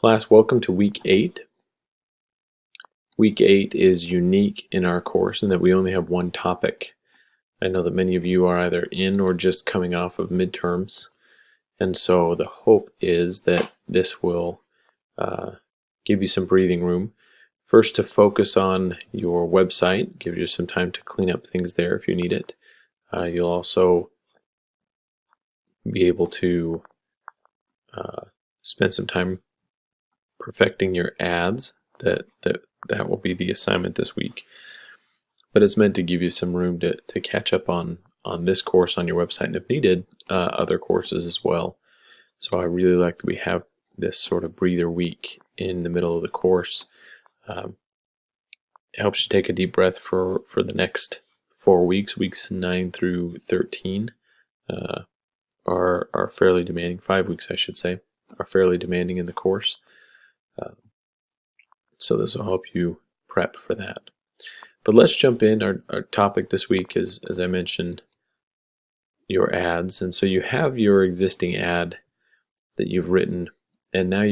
Class, welcome to week 8. Week 8 is unique in our course in that we only have one topic. I know that many of you are either in or just coming off of midterms, and so the hope is that this will give you some breathing room. First, to focus on your website, give you some time to clean up things there if you need it. You'll also be able to spend some time perfecting your ads. That will be the assignment this week. But it's meant to give you some room to catch up on this course on your website, and if needed, other courses as well. So I really like that we have this sort of breather week in the middle of the course. It helps you take a deep breath for the next 4 weeks. Weeks 9 through 13 are fairly demanding. 5 weeks, I should say, are fairly demanding in the course. So this will help you prep for that. But let's jump in. Our topic this week is, as I mentioned, your ads. And so you have your existing ad that you've written, and now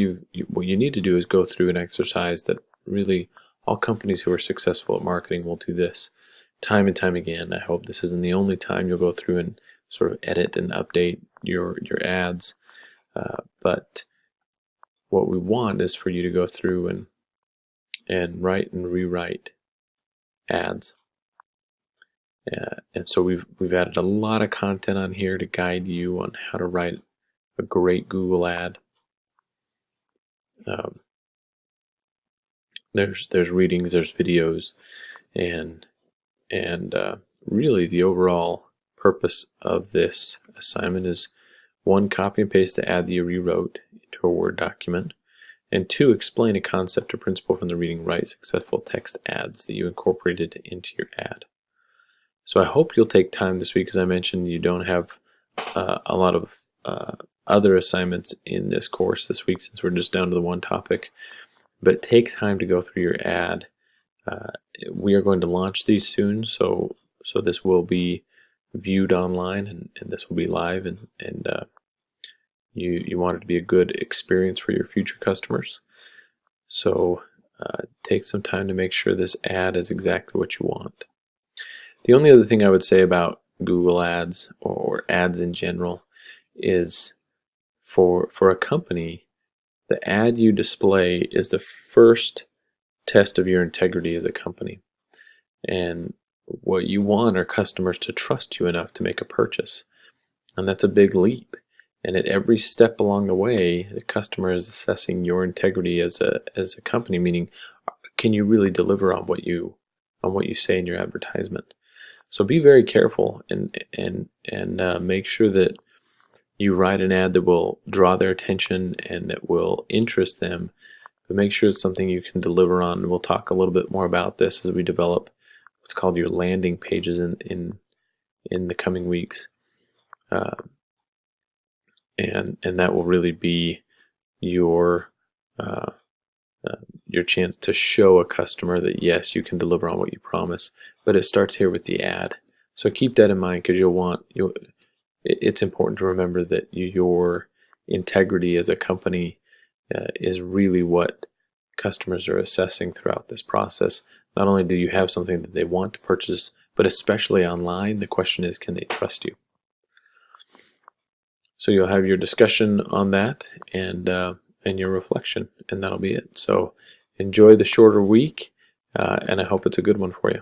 what you need to do is go through an exercise that really all companies who are successful at marketing will do this time and time again. I hope this isn't the only time you'll go through and sort of edit and update your ads. But what we want is for you to go through and write and rewrite ads. And so we've added a lot of content on here to guide you on how to write a great Google ad. There's readings, there's videos, and really the overall purpose of this assignment is 1, copy and paste the ad that you rewrote into a Word document, and 2, explain a concept or principle from the reading. Write successful text ads that you incorporated into your ad. So I hope you'll take time this week. As I mentioned, you don't have a lot of other assignments in this course this week since we're just down to the one topic. But take time to go through your ad. We are going to launch these soon, so this will be viewed online, and this will be live, and you want it to be a good experience for your future customers. So take some time to make sure this ad is exactly what you want. The only other thing I would say about Google Ads or ads in general is for a company, the ad you display is the first test of your integrity as a company. And what you want are customers to trust you enough to make a purchase. And that's a big leap. And at every step along the way, the customer is assessing your integrity as a company, meaning, can you really deliver on what you say in your advertisement? So be very careful and make sure that you write an ad that will draw their attention and that will interest them, but make sure it's something you can deliver on. And we'll talk a little bit more about this as we develop what's called your landing pages in the coming weeks. And that will really be your chance to show a customer that yes, you can deliver on what you promise. But it starts here with the ad. So keep that in mind, because it's important to remember that your integrity as a company is really what customers are assessing throughout this process. Not only do you have something that they want to purchase, but especially online, the question is, can they trust you? So you'll have your discussion on that and your reflection, and that'll be it. So enjoy the shorter week, and I hope it's a good one for you.